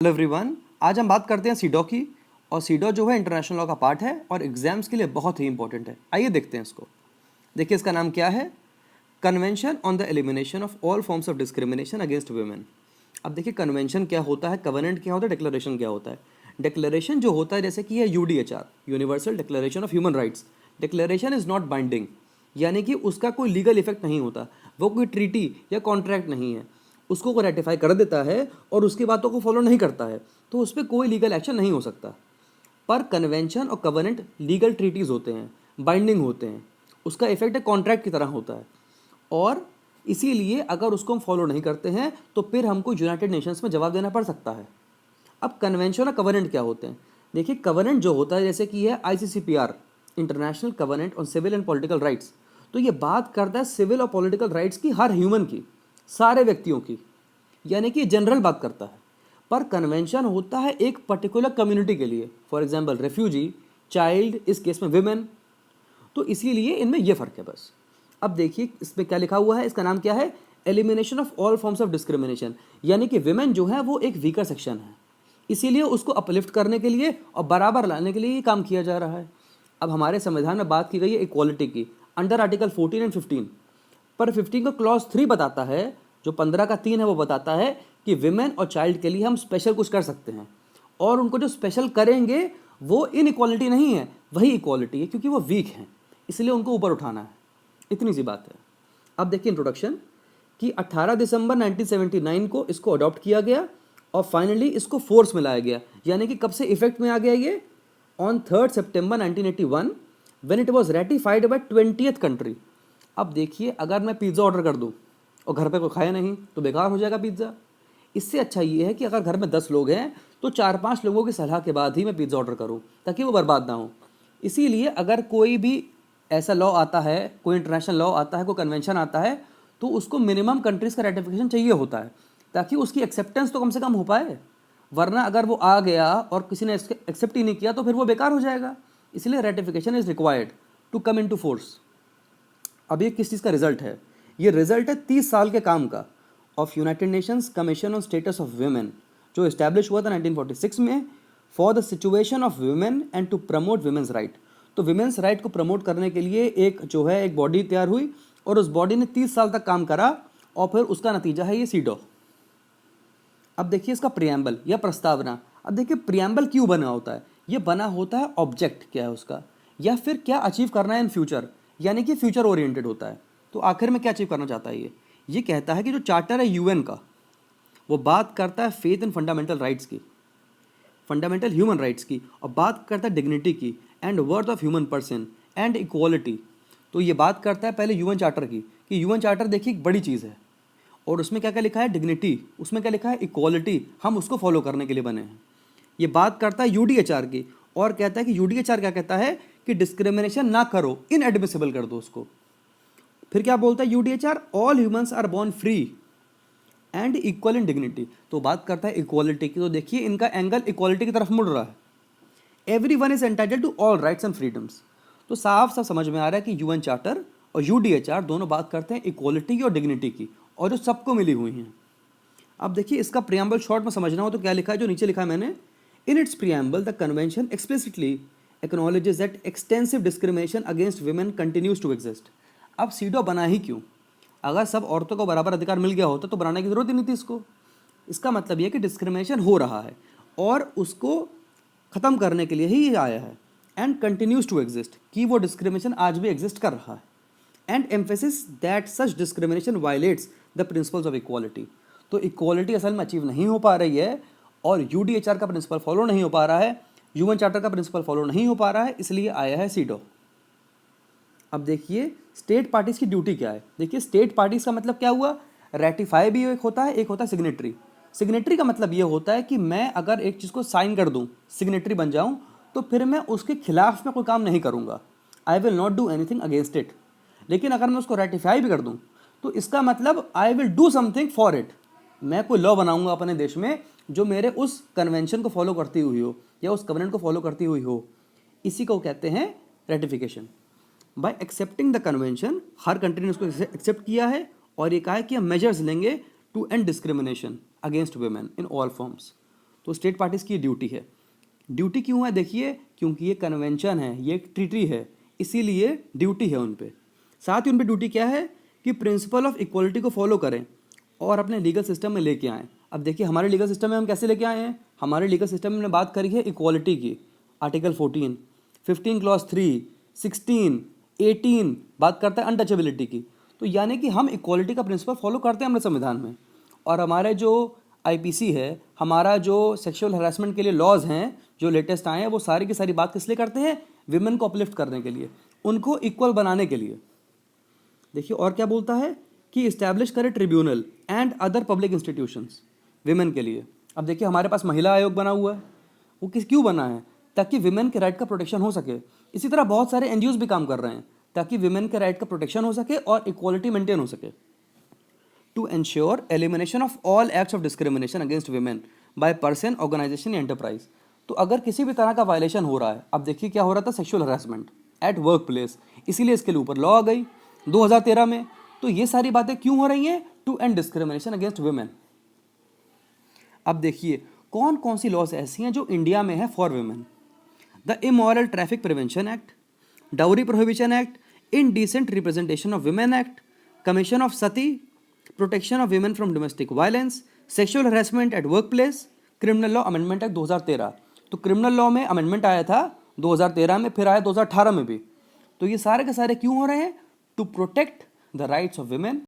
Hello everyone, आज हम बात करते हैं सीडॉ की। और सीडॉ जो है इंटरनेशनल लॉ का पार्ट है और एग्जाम्स के लिए बहुत ही इंपॉर्टेंट है। आइए देखते हैं इसको। देखिए इसका नाम क्या है, convention on the elimination of all forms of discrimination against women. अब देखिए कन्वेंशन क्या होता है, कवेनेंट क्या होता है, डिक्लेरेशन क्या होता है। डिक्लेरेशन जो होता है जैसे कि है UDHR, universal declaration of human rights. Declaration is not binding, यानी कि उसका कोई लीगल इफेक्ट नहीं होता, वो कोई ट्रीटी या कॉन्ट्रैक्ट नहीं है। उसको वो रेटिफाई कर देता है और उसकी बातों को फॉलो नहीं करता है तो उस पर कोई लीगल एक्शन नहीं हो सकता। पर कन्वेंशन और कवेनेंट लीगल ट्रीटीज़ होते हैं, बाइंडिंग होते हैं, उसका इफेक्ट एक कॉन्ट्रैक्ट की तरह होता है। और इसीलिए अगर उसको हम फॉलो नहीं करते हैं तो फिर हमको यूनाइटेड नेशंस में जवाब देना पड़ सकता है। अब कन्वेंशन और कवेनेंट क्या होते हैं, देखिए कवेनेंट जो होता है जैसे कि है ICCPR, international covenant on civil and political rights. तो ये बात करता है सिविल और पॉलिटिकल राइट्स की, हर ह्यूमन की, सारे व्यक्तियों की, यानी कि जनरल बात करता है। पर कन्वेंशन होता है एक पर्टिकुलर कम्युनिटी के लिए, फॉर एग्जांपल रेफ्यूजी, चाइल्ड, इस केस में विमेन। तो इसीलिए इनमें यह फ़र्क है बस। अब देखिए इसमें क्या लिखा हुआ है, इसका नाम क्या है, elimination of all forms of discrimination. यानी कि विमेन जो है वो एक वीकर सेक्शन है, इसीलिए उसको अपलिफ्ट करने के लिए और बराबर लाने के लिए ये काम किया जा रहा है। अब हमारे संविधान में बात की गई है इक्वालिटी की, अंडर आर्टिकल 14 एंड 15। पर 15 का क्लॉज 3 बताता है, जो 15 का 3 है वो बताता है कि विमेन और चाइल्ड के लिए हम स्पेशल कुछ कर सकते हैं। और उनको जो स्पेशल करेंगे वो इन इक्वालिटी नहीं है, वही इक्वालिटी है, क्योंकि वो वीक हैं, इसलिए उनको ऊपर उठाना है। इतनी सी बात है। अब देखिए इंट्रोडक्शन कि 18 दिसंबर 1979 को इसको अडॉप्ट किया गया और फाइनली इसको फोर्स में लाया गया। यानी कि कब से इफेक्ट में आ गया ये, ऑन 3 सितंबर 1981 when it was ratified by 20th country. अब देखिए अगर मैं पिज़्ज़ा ऑर्डर कर दूं और घर पे कोई खाए नहीं तो बेकार हो जाएगा पिज़्ज़ा। इससे अच्छा ये है कि अगर घर में 10 लोग हैं तो 4-5 लोगों की सलाह के बाद ही मैं पिज़्ज़ा ऑर्डर करूं, ताकि वो बर्बाद ना हो। इसीलिए अगर कोई भी ऐसा लॉ आता है, कोई इंटरनेशनल लॉ आता है, कोई कन्वेंशन आता है, तो उसको मिनिमम कंट्रीज़ का रेटिफिकेशन चाहिए होता है, ताकि उसकी एक्सेप्टेंस तो कम से कम हो पाए। वरना अगर वो आ गया और किसी ने एक्सेप्ट ही नहीं किया तो फिर वो बेकार हो जाएगा। इसलिए ratification is required to come into force. अब ये किस चीज़ का रिजल्ट है, ये रिजल्ट है 30 साल के काम का, of United Nations Commission on Status of Women, जो इस्टेब्लिश हुआ था 1946 में, for the situation of women and to promote women's right. तो वुमेन्स राइट को प्रमोट करने के लिए एक जो है एक बॉडी तैयार हुई और उस बॉडी ने 30 साल तक काम करा और फिर उसका नतीजा है ये सीडॉ। अब देखिए इसका प्रियम्बल या प्रस्तावना। अब देखिए प्रियम्बल क्यों बना होता है, ये बना होता है ऑब्जेक्ट क्या है उसका, या फिर क्या अचीव करना है इन फ्यूचर, यानी कि फ्यूचर ओरिएंटेड होता है। तो आखिर में क्या अचीव करना चाहता है ये कहता है कि जो चार्टर है यूएन का, वो बात करता है फेथ इन फंडामेंटल राइट्स की, फंडामेंटल ह्यूमन राइट्स की, और बात करता है डिग्निटी की and worth of human person and equality. तो ये बात करता है पहले यूएन चार्टर की, कि यूएन चार्टर देखिए एक बड़ी चीज़ है और उसमें क्या क्या लिखा है, डिग्निटी, उसमें क्या लिखा है, इक्वालिटी, हम उसको फॉलो करने के लिए बने हैं। ये बात करता है यूडीएचआर की और कहता है कि यूडीएचआर क्या कहता है कि डिस्क्रिमिनेशन ना करो, इनएडमिसिबल कर दो उसको। फिर क्या बोलता है UDHR, all humans are born free and equal in dignity. तो बात करता है इक्वालिटी की, तो देखिए इनका एंगल इक्वालिटी की तरफ मुड़ रहा है। Everyone is entitled to all rights and freedoms. तो साफ साफ समझ में आ रहा है कि यूएन चार्टर और यूडीएचआर दोनों बात करते हैं इक्वालिटी की और डिग्निटी की, और जो सबको मिली हुई हैं। अब देखिए इसका प्रियम्बल शॉर्ट में समझना हो तो क्या लिखा है, जो नीचे लिखा है मैंने, in its preamble the convention explicitly acknowledges that extensive discrimination against women continues to exist. अब सीडो बना ही क्यों, अगर सब औरतों को बराबर अधिकार मिल गया होता तो बनाने की जरूरत ही नहीं थी इसको। इसका मतलब यह कि डिस्क्रिमिनेशन हो रहा है और उसको ख़त्म करने के लिए ही ये आया है। एंड कंटिन्यूज टू एग्जिस्ट, कि वो डिस्क्रिमिनेशन आज भी एग्जिस्ट कर रहा है। And emphasis that such discrimination violets the principles of equality. तो इक्वालिटी असल में अचीव नहीं हो पा रही है और यूडीएचआर का प्रिंसिपल फॉलो नहीं हो पा रहा है, यूएन चार्टर का प्रिंसिपल फॉलो नहीं हो पा रहा है, इसलिए आया है सीडो। अब देखिए स्टेट पार्टीज की ड्यूटी क्या है। देखिए स्टेट पार्टीज का मतलब क्या हुआ, रेटिफाई भी एक होता है सिग्नेटरी। सिग्नेटरी का मतलब ये होता है कि मैं अगर एक चीज़ को साइन कर दूं, सिग्नेटरी बन जाऊं, तो फिर मैं उसके खिलाफ में कोई काम नहीं करूंगा, I will not do anything against it. लेकिन अगर मैं उसको रेटिफाई भी कर दूं तो इसका मतलब I will do something for it, मैं कोई लॉ बनाऊंगा अपने देश में जो मेरे उस कन्वेंशन को फॉलो करती हुई हो या उस कवेनेंट को फॉलो करती हुई हो। इसी को कहते हैं ratification. Bye accepting the convention, her country ने उसको एक्सेप्ट किया है और ये कहा है कि हम मेजर्स लेंगे to end discrimination against women in all forms. तो स्टेट पार्टीज की ड्यूटी है। ड्यूटी क्यों है देखिए, क्योंकि ये कन्वेंशन है, ये एक ट्रीटी है, इसीलिए ड्यूटी है उन पे। साथ ही उन पे ड्यूटी क्या है कि प्रिंसिपल ऑफ इक्वालिटी को फॉलो करें और अपने लीगल सिस्टम में लेके आएँ। अब देखिए हमारे लीगल सिस्टम में हम कैसे लेके आए हैं, हमारे लीगल सिस्टम में हमने बात करी है इक्वालिटी की, आर्टिकल 14, 15 क्लॉज 3, 16, 18 बात करता है अनटचेबिलिटी की। तो यानी कि हम इक्वालिटी का प्रिंसिपल फॉलो करते हैं अपने संविधान में। और हमारे जो आईपीसी है, हमारा जो सेक्सुअल हरासमेंट के लिए लॉज हैं जो लेटेस्ट आए हैं, वो सारी की सारी बात किस लिए करते हैं, विमेन को अपलिफ्ट करने के लिए, उनको इक्वल बनाने के लिए। देखिए और क्या बोलता है कि इस्टेब्लिश करे tribunal and other public institutions women के लिए। अब देखिए हमारे पास महिला आयोग बना हुआ है, वो क्यों बना है, ताकि विमेन के राइट का प्रोटेक्शन हो सके। इसी तरह बहुत सारे एनजीओज भी काम कर रहे हैं ताकि विमेन के राइट का प्रोटेक्शन हो सके और इक्वालिटी मेंटेन हो सके। To ensure elimination of all acts of discrimination against women by person, organisation या एंटरप्राइज। तो अगर किसी भी तरह का वायलेशन हो रहा है, अब देखिए क्या हो रहा था, sexual harassment at work place, इसीलिए इसके लिए ऊपर लॉ आ गई 2013 में। तो ये सारी बातें क्यों हो रही हैं, to end discrimination against women. अब देखिए कौन कौन सी लॉज ऐसी हैं जो इंडिया में है for women. The immoral traffic prevention act, dowry prohibition act, indecent representation of women act, commission of Sati, protection of women from domestic violence, sexual harassment at work place, criminal law amendment act 2013। तो criminal law में amendment आया था 2013 में, फिर आया 2018 में भी। तो ये सारे के सारे क्यों हो रहे हैं, to protect the rights of women